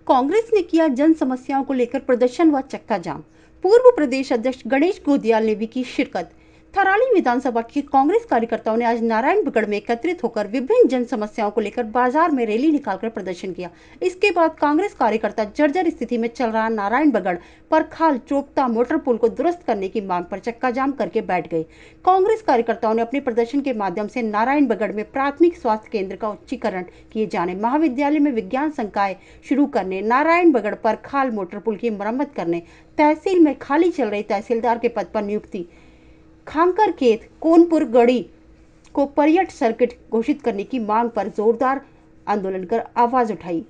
कांग्रेस ने किया जन समस्याओं को लेकर प्रदर्शन व चक्का जाम। पूर्व प्रदेश अध्यक्ष गणेश गोदियाल ने भी की शिरकत। थराली विधानसभा के कांग्रेस कार्यकर्ताओं ने आज नारायणबगड़ में एकत्रित होकर विभिन्न जन समस्याओं को लेकर बाजार में रैली निकालकर प्रदर्शन किया। इसके बाद कांग्रेस कार्यकर्ता जर्जर स्थिति में चल रहा नारायणबगड़ परखाल चोपता मोटर पुल को दुरुस्त करने की मांग पर चक्का जाम करके बैठ गए। कांग्रेस कार्यकर्ताओं ने अपने प्रदर्शन के माध्यम से नारायणबगड़ में प्राथमिक स्वास्थ्य केंद्र का उच्चीकरण किए जाने, महाविद्यालय में विज्ञान संकाय शुरू करने, नारायणबगड़ परखाल मोटर पुल की मरम्मत करने, तहसील में खाली चल रही तहसीलदार के पद पर नियुक्ति, खांकर खेत कोनपुर गढ़ी को पर्यटन सर्किट घोषित करने की मांग पर जोरदार आंदोलन कर आवाज उठाई।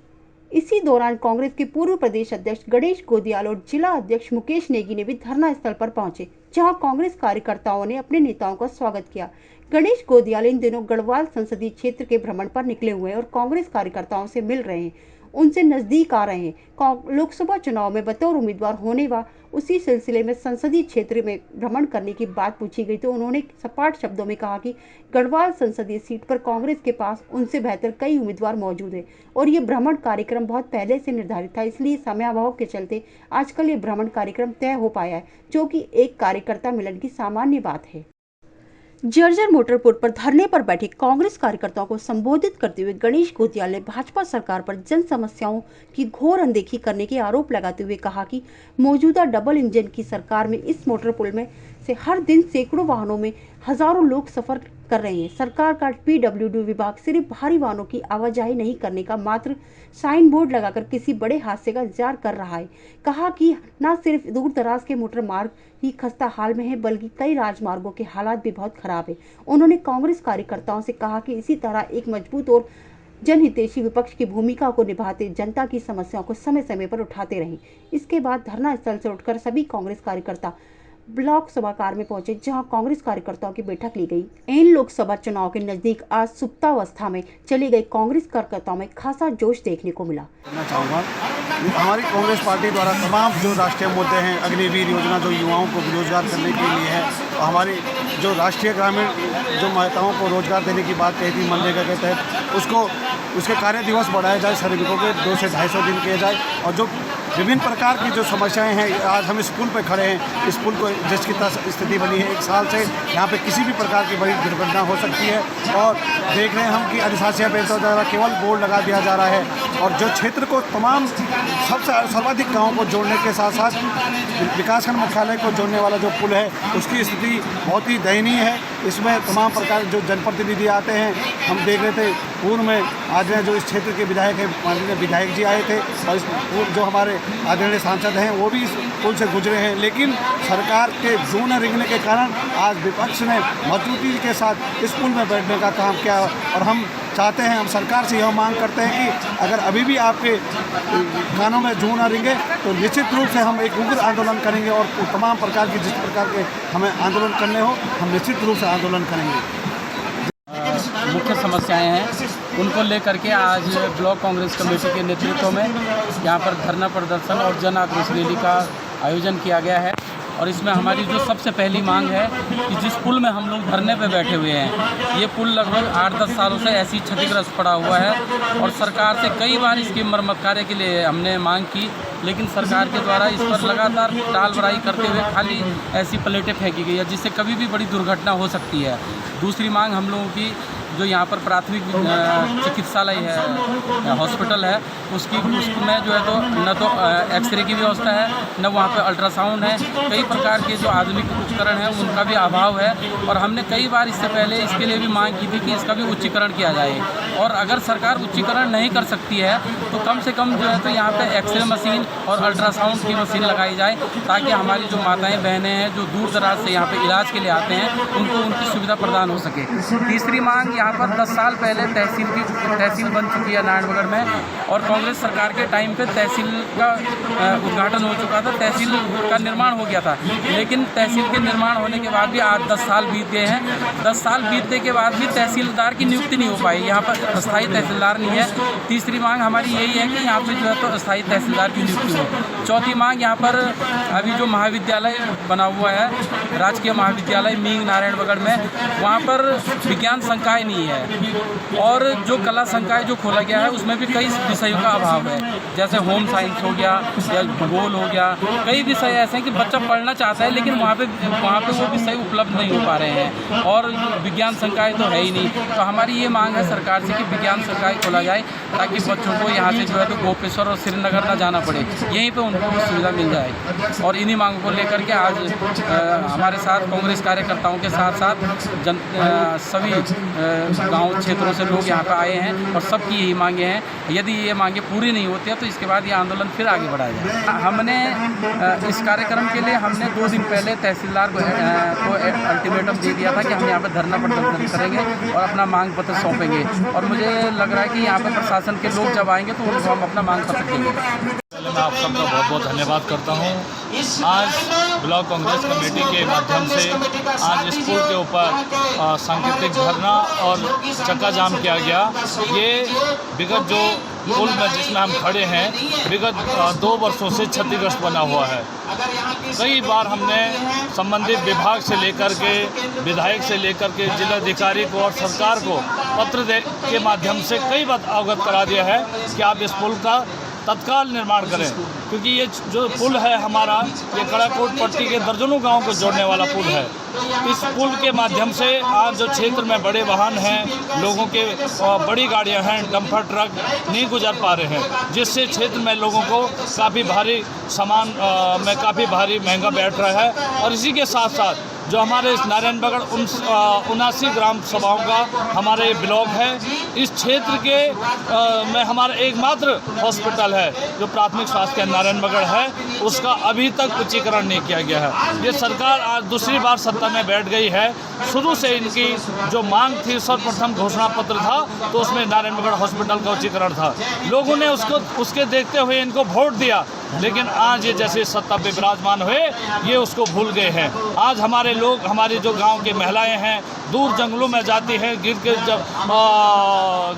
इसी दौरान कांग्रेस के पूर्व प्रदेश अध्यक्ष गणेश गोदियाल और जिला अध्यक्ष मुकेश नेगी ने भी धरना स्थल पर पहुंचे, जहां कांग्रेस कार्यकर्ताओं ने अपने नेताओं का स्वागत किया। गणेश गोदियाल इन दिनों गढ़वाल संसदीय क्षेत्र के भ्रमण पर निकले हुए हैं और कांग्रेस कार्यकर्ताओं से मिल रहे हैं, उनसे नजदीक आ रहे हैं। लोकसभा चुनाव में बतौर उम्मीदवार होने व उसी सिलसिले में संसदीय क्षेत्र में भ्रमण करने की बात पूछी गई तो उन्होंने सपाट शब्दों में कहा कि गढ़वाल संसदीय सीट पर कांग्रेस के पास उनसे बेहतर कई उम्मीदवार मौजूद हैं और ये भ्रमण कार्यक्रम बहुत पहले से निर्धारित था, इसलिए समयाभाव के चलते आजकल ये भ्रमण कार्यक्रम तय हो पाया है, जो कि एक कार्यकर्ता मिलन की सामान्य बात है। जर्जर मोटर पुल पर धरने पर बैठे कांग्रेस कार्यकर्ताओं को संबोधित करते हुए गणेश गोदियाल ने भाजपा सरकार पर जन समस्याओं की घोर अनदेखी करने के आरोप लगाते हुए कहा कि मौजूदा डबल इंजन की सरकार में इस मोटर पुल में से हर दिन सैकड़ों वाहनों में हजारों लोग सफर कर रहे हैं। सरकार का पीडब्ल्यूडी विभाग सिर्फ भारी वाहनों की आवाजाही नहीं करने का मात्र साइन बोर्ड लगाकर किसी बड़े हादसे का इंतजार कर रहा है। कहा कि न सिर्फ दूर दराज के मोटर मार्ग ही खस्ता हाल में है, बल्कि कई राजमार्गों के हालात भी बहुत खराब है। उन्होंने कांग्रेस कार्यकर्ताओं से कहा कि इसी तरह एक मजबूत और जनहितैषी विपक्ष की भूमिका को निभाते जनता की समस्याओं को समय समय पर उठाते रहें। इसके बाद धरना स्थल से उठकर सभी कांग्रेस कार्यकर्ता ब्लॉक सभागार में पहुंचे, जहां कांग्रेस कार्यकर्ताओं की बैठक ली गई। इन लोकसभा चुनाव के नजदीक आज सुप्तावस्था में चले गए कांग्रेस कार्यकर्ताओं में खासा जोश देखने को मिला। हमारी कांग्रेस पार्टी द्वारा तमाम जो राष्ट्रीय मुद्दे हैं, अग्निवीर योजना जो युवाओं को रोजगार करने के लिए है, तो हमारी जो राष्ट्रीय ग्रामीण जो महिलाओं को रोजगार देने की बात कही थी मनरेगा के तहत, उसके कार्य दिवस बढ़ाए जाए, श्रमिकों के 200 से 250 दिन किए जाए और जो विभिन्न प्रकार की जो समस्याएं हैं, आज हम इस पुल पर खड़े हैं, इस पुल को जिसकी स्थिति बनी है 1 साल से यहाँ पे किसी भी प्रकार की बड़ी दुर्घटना हो सकती है और देख रहे हैं हम कि अधिशासिया बेहतर द्वारा केवल बोर्ड लगा दिया जा रहा है और जो क्षेत्र को तमाम सर्वाधिक गाँव को जोड़ने के साथ साथ विकासखंड मुख्यालय को जोड़ने वाला जो पुल है उसकी स्थिति बहुत ही दयनीय है। इसमें तमाम प्रकार जो जनप्रतिनिधि आते हैं, हम देख रहे थे पूर्व में आज जो इस क्षेत्र के विधायक हैं, माननीय विधायक जी आए थे और जो हमारे आदरणीय सांसद हैं वो भी इस पुल से गुजरे हैं, लेकिन सरकार के जू न रिंगने के कारण आज विपक्ष ने मजबूती के साथ इस पुल में बैठने का काम किया और हम चाहते हैं, हम सरकार से यह मांग करते हैं कि अगर अभी भी आपके कानों में जू न रिंगे तो निश्चित रूप से हम एक उग्र आंदोलन करेंगे और तमाम प्रकार की जिस प्रकार के हमें आंदोलन करने हो हम निश्चित रूप से आंदोलन करेंगे। मुख्य समस्याएं हैं उनको लेकर के आज ब्लॉक कांग्रेस कमेटी के नेतृत्व में यहाँ पर धरना प्रदर्शन और जन आक्रोश रैली का आयोजन किया गया है और इसमें हमारी जो सबसे पहली मांग है कि जिस पुल में हम लोग धरने पे बैठे हुए हैं, ये पुल लगभग 8-10 सालों से ऐसी क्षतिग्रस्त पड़ा हुआ है और सरकार से कई बार इसकी मरम्मत कार्य के लिए हमने मांग की, लेकिन सरकार के द्वारा इस पर लगातार टाल बड़ाई करते हुए खाली ऐसी प्लेटें फेंकी गई है जिससे कभी भी बड़ी दुर्घटना हो सकती है। दूसरी मांग हम लोगों की जो यहाँ पर प्राथमिक चिकित्सालय है, हॉस्पिटल है, उसमें जो है तो न तो एक्सरे की व्यवस्था है, न वहाँ पर अल्ट्रासाउंड है, कई प्रकार के जो आधुनिक उपकरण हैं उनका भी अभाव है और हमने कई बार इससे पहले इसके लिए भी मांग की थी कि इसका भी उच्चीकरण किया जाए और अगर सरकार उच्चीकरण नहीं कर सकती है तो कम से कम जो है तो यहाँ पे एक्सरे मशीन और अल्ट्रासाउंड की मशीन लगाई जाए ताकि हमारी जो माताएं बहनें हैं जो दूर दराज से यहाँ पे इलाज के लिए आते हैं उनको उनकी सुविधा प्रदान हो सके। तीसरी मांग, यहाँ पर 10 साल पहले तहसील बन चुकी है नारायणबगड़ में और कांग्रेस सरकार के टाइम पे तहसील का उद्घाटन हो चुका था, तहसील का निर्माण हो गया था, लेकिन तहसील के निर्माण होने के बाद भी आज 10 साल बीत गए हैं। 10 साल बीतने के बाद भी तहसीलदार की नियुक्ति नहीं हो पाई, यहाँ पर अस्थायी तहसीलदार नहीं है। तीसरी मांग हमारी यही है कि यहाँ पर जो है तो अस्थायी तहसीलदार की नियुक्ति हो। चौथी मांग, यहाँ पर अभी जो महाविद्यालय बना हुआ है, राजकीय महाविद्यालय मींग नारायणबगड़ में, वहाँ पर विज्ञान संकाय नहीं नहीं है। और जो कला संकाय जो खोला गया है उसमें भी कई विषयों का अभाव है, जैसे होम साइंस हो गया या भूगोल हो गया। कई विषय ऐसे हैं कि बच्चा पढ़ना चाहता है लेकिन वहाँ पे वो विषय उपलब्ध नहीं हो पा रहे हैं। और विज्ञान संकाय तो है ही नहीं। तो हमारी ये मांग है सरकार से कि विज्ञान संकाय खोला जाए ताकि बच्चों को यहाँ से जो है तो गोपेश्वर और श्रीनगर ना जाना पड़े, यहीं पे उनको वो सुविधा मिल जाए। और इन्हीं मांगों को लेकर के आज हमारे साथ कांग्रेस कार्यकर्ताओं के साथ साथ सभी गांव क्षेत्रों से लोग यहाँ पे आए हैं और सबकी यही मांगे हैं। यदि ये मांगे पूरी नहीं होती है तो इसके बाद ये आंदोलन फिर आगे बढ़ाया जाए। हमने इस कार्यक्रम के लिए हमने 2 दिन पहले तहसीलदार को अल्टीमेटम दे दिया था कि हम यहाँ पे धरना प्रदर्शन करेंगे और अपना मांग पत्र सौंपेंगे। और मुझे लग रहा है कि यहाँ पे प्रशासन के लोग जब आएंगे तो उनको हम अपना मांग पत्र देंगे। पहले मैं आप सबका बहुत बहुत धन्यवाद करता हूँ। आज ब्लॉक कांग्रेस कमेटी के माध्यम से आज इस पुल के ऊपर सांकेतिक धरना और चक्का जाम किया गया। ये विगत जो पुल में जिसमें हम खड़े हैं विगत 2 वर्षों से क्षतिग्रस्त बना हुआ है। कई बार हमने संबंधित विभाग से लेकर के विधायक से लेकर के जिलाधिकारी को और सरकार को पत्र के माध्यम से कई बार अवगत करा दिया है कि आप इस पुल का तत्काल निर्माण करें, क्योंकि ये जो पुल है हमारा, ये कड़ाकोट पट्टी के दर्जनों गांवों को जोड़ने वाला पुल है। इस पुल के माध्यम से आज जो क्षेत्र में बड़े वाहन हैं, लोगों के बड़ी गाड़ियां हैं, डंपर ट्रक नहीं गुजर पा रहे हैं, जिससे क्षेत्र में लोगों को काफ़ी भारी सामान में काफ़ी भारी महंगा बैठ रहा है। और इसी के साथ साथ जो हमारे इस नारायणबगड़ 79 ग्राम सभाओं का हमारे ब्लॉक है, इस क्षेत्र के में हमारा एकमात्र हॉस्पिटल है जो प्राथमिक स्वास्थ्य केंद्र नारायणबगड़ है, उसका अभी तक उच्चीकरण नहीं किया गया है। ये सरकार आज दूसरी बार सत्ता में बैठ गई है। शुरू से इनकी जो मांग थी, सर्वप्रथम घोषणा पत्र था तो उसमें नारायणबगड़ हॉस्पिटल का उच्चीकरण था। लोगों ने उसके देखते हुए इनको वोट दिया, लेकिन आज ये जैसे सत्ता पे विराजमान हुए ये उसको भूल गए हैं। आज हमारे लोग, हमारी जो गांव की महिलाएं हैं, दूर जंगलों में जाती हैं, गिर के जब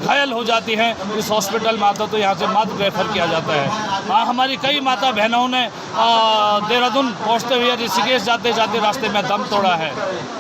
घायल हो जाती हैं, इस हॉस्पिटल में आता तो यहाँ से मात्र रेफर किया जाता है। हमारी कई माता बहनों ने देहरादून पहुँचते हुए ऋषिकेश जाते जाते रास्ते में दम तोड़ा है।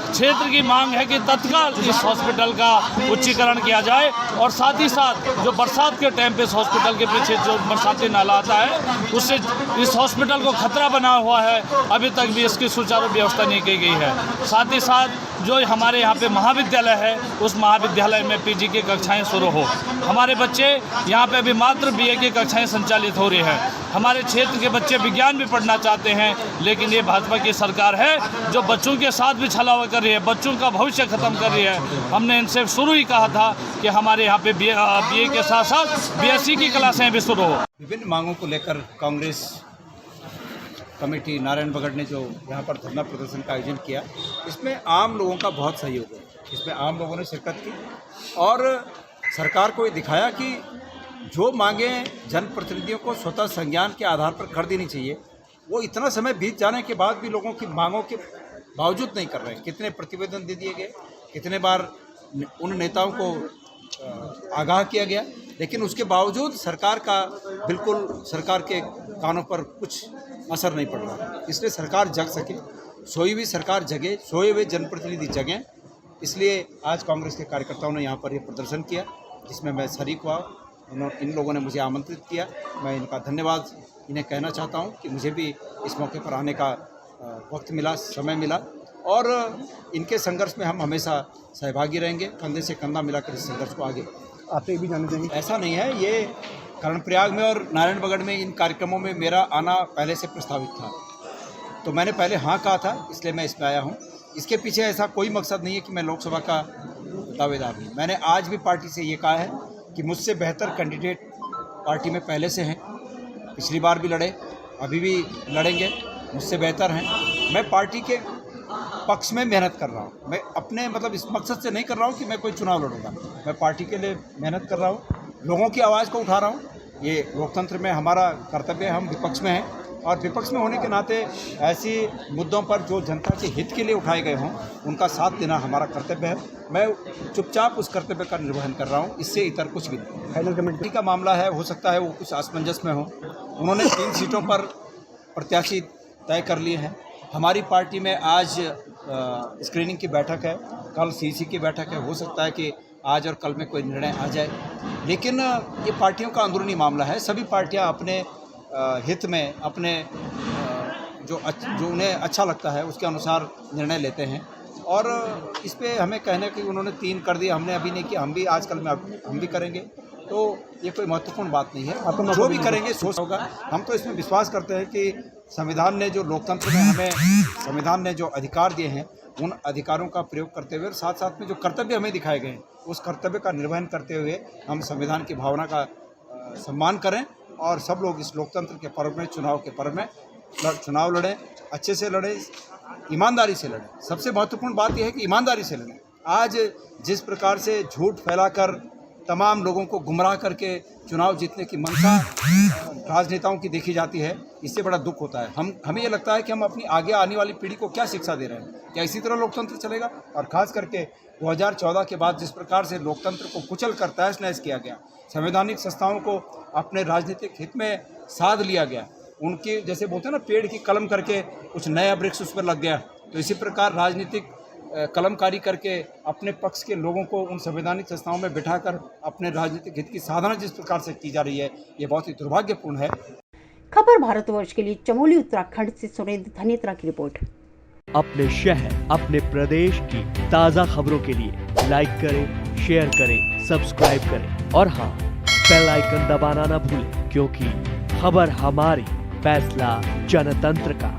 क्षेत्र की मांग है कि तत्काल इस हॉस्पिटल का उच्चीकरण किया जाए और साथ ही साथ जो बरसात के टाइम पे इस हॉस्पिटल के पीछे जो बरसाती नाला आता है उससे इस हॉस्पिटल को खतरा बना हुआ है, अभी तक भी इसकी सुचारू व्यवस्था नहीं की गई है। साथ ही साथ जो हमारे यहाँ पे महाविद्यालय है, उस महाविद्यालय में पीजी की कक्षाएं शुरू हो। हमारे बच्चे यहाँ पे अभी मात्र बीए की कक्षाएं संचालित हो रही हैं। हमारे क्षेत्र के बच्चे विज्ञान भी पढ़ना चाहते हैं, लेकिन ये भाजपा की सरकार है जो बच्चों के साथ भी छलावा कर रही है, बच्चों का भविष्य खत्म कर रही है। हमने इनसे शुरू ही कहा था कि हमारे यहाँ पे बीए के साथ साथ बीएससी की क्लासें भी शुरू हो। विभिन्न मांगों को लेकर कांग्रेस कमेटी नारायणबगड़ ने जो यहाँ पर धरना प्रदर्शन का आयोजन किया, इसमें आम लोगों का बहुत सहयोग है। इसमें आम लोगों ने शिरकत की और सरकार को ये दिखाया कि जो मांगें जनप्रतिनिधियों को स्वतः संज्ञान के आधार पर कर देनी चाहिए, वो इतना समय बीत जाने के बाद भी लोगों की मांगों के बावजूद नहीं कर रहे हैं। कितने प्रतिवेदन दे दिए गए, कितने बार उन नेताओं को आगाह किया गया, लेकिन उसके बावजूद सरकार के कानों पर कुछ असर नहीं पड़ रहा। इसलिए सरकार जग सके, सोई हुई सरकार जगे, सोए हुए जनप्रतिनिधि जगें। इसलिए आज कांग्रेस के कार्यकर्ताओं ने यहाँ पर ये प्रदर्शन किया, जिसमें मैं शरीक हुआ। इन लोगों ने मुझे आमंत्रित किया, मैं इनका धन्यवाद इन्हें कहना चाहता हूँ कि मुझे भी इस मौके पर आने का वक्त मिला, समय मिला और इनके संघर्ष में हम हमेशा सहभागी रहेंगे, कंधे से कंधा मिलाकर इस संघर्ष को आगे बढ़ाएंगे। आप ये भी जानना चाहेंगे? ऐसा नहीं है, ये कर्णप्रयाग में और नारायणबगड़ में इन कार्यक्रमों में मेरा आना पहले से प्रस्तावित था, तो मैंने पहले हाँ कहा था, इसलिए मैं इसमें आया हूँ। इसके पीछे ऐसा कोई मकसद नहीं है कि मैं लोकसभा का दावेदार हूँ। मैंने आज भी पार्टी से ये कहा है कि मुझसे बेहतर कैंडिडेट पार्टी में पहले से हैं, पिछली बार भी लड़े, अभी भी लड़ेंगे, मुझसे बेहतर हैं। मैं पार्टी के पक्ष में मेहनत कर रहा हूँ। मैं अपने इस मकसद से नहीं कर रहा हूँ कि मैं कोई चुनाव लड़ूंगा। मैं पार्टी के लिए मेहनत कर रहा हूँ, लोगों की आवाज़ को उठा रहा हूँ। ये लोकतंत्र में हमारा कर्तव्य है, हम विपक्ष में हैं और विपक्ष में होने के नाते ऐसी मुद्दों पर जो जनता के हित के लिए उठाए गए हों उनका साथ देना हमारा कर्तव्य है। मैं चुपचाप उस कर्तव्य का निर्वहन कर रहा हूँ, इससे इतर कुछ भी नहीं। फाइनल कमेटी का मामला है, हो सकता है वो कुछ असमंजस में हो। उन्होंने 3 सीटों पर प्रत्याशी तय कर लिए हैं। हमारी पार्टी में आज स्क्रीनिंग की बैठक है, कल सीसी की बैठक है। हो सकता है कि आज और कल में कोई निर्णय आ जाए। लेकिन ये पार्टियों का अंदरूनी मामला है। सभी पार्टियां अपने हित में, अपने जो उन्हें अच्छा लगता है उसके अनुसार निर्णय लेते हैं। और इस पे हमें कहने कि उन्होंने 3 कर दिया, हमने अभी नहीं किया, हम भी आजकल में हम भी करेंगे, तो ये कोई महत्वपूर्ण बात नहीं है। जो भी करेंगे सोच होगा। हम तो इसमें विश्वास करते हैं कि संविधान ने जो लोकतंत्र में हमें संविधान ने जो अधिकार दिए हैं, उन अधिकारों का प्रयोग करते हुए और साथ साथ में जो कर्तव्य हमें दिखाए गए हैं, उस कर्तव्य का निर्वहन करते हुए हम संविधान की भावना का सम्मान करें और सब लोग इस लोकतंत्र के पर्व में, चुनाव के पर्व में चुनाव लड़ें, अच्छे से लड़ें, ईमानदारी से लड़ें। सबसे महत्वपूर्ण बात यह है कि ईमानदारी से लड़ें। आज जिस प्रकार से झूठ फैलाकर तमाम लोगों को गुमराह करके चुनाव जीतने की मंशा राजनेताओं की देखी जाती है, इससे बड़ा दुख होता है। हमें ये लगता है कि हम अपनी आगे आने वाली पीढ़ी को क्या शिक्षा दे रहे हैं? क्या इसी तरह लोकतंत्र चलेगा? और ख़ास करके 2014 के बाद जिस प्रकार से लोकतंत्र को कुचल कर तहस-नहस किया गया, संवैधानिक संस्थाओं को अपने राजनीतिक हित में साध लिया गया, उनके जैसे बोलते हैं ना, पेड़ की कलम करके कुछ नया वृक्ष उस पर लग गया, तो इसी प्रकार राजनीतिक कलमकारी करके अपने पक्ष के लोगों को उन संवैधानिक संस्थाओं में बिठाकर अपने राजनीतिक हित की साधना जिस प्रकार से की जा रही है, ये बहुत ही दुर्भाग्यपूर्ण है। खबर भारतवर्ष के लिए चमोली उत्तराखंड से सुरेंद्र धनेत्रा की रिपोर्ट। अपने शहर, अपने प्रदेश की ताज़ा खबरों के लिए लाइक करें, शेयर करें, सब्सक्राइब करें और हाँ, बेल आइकन दबाना ना भूलें, क्योंकि खबर हमारी, फैसला जनतंत्र का।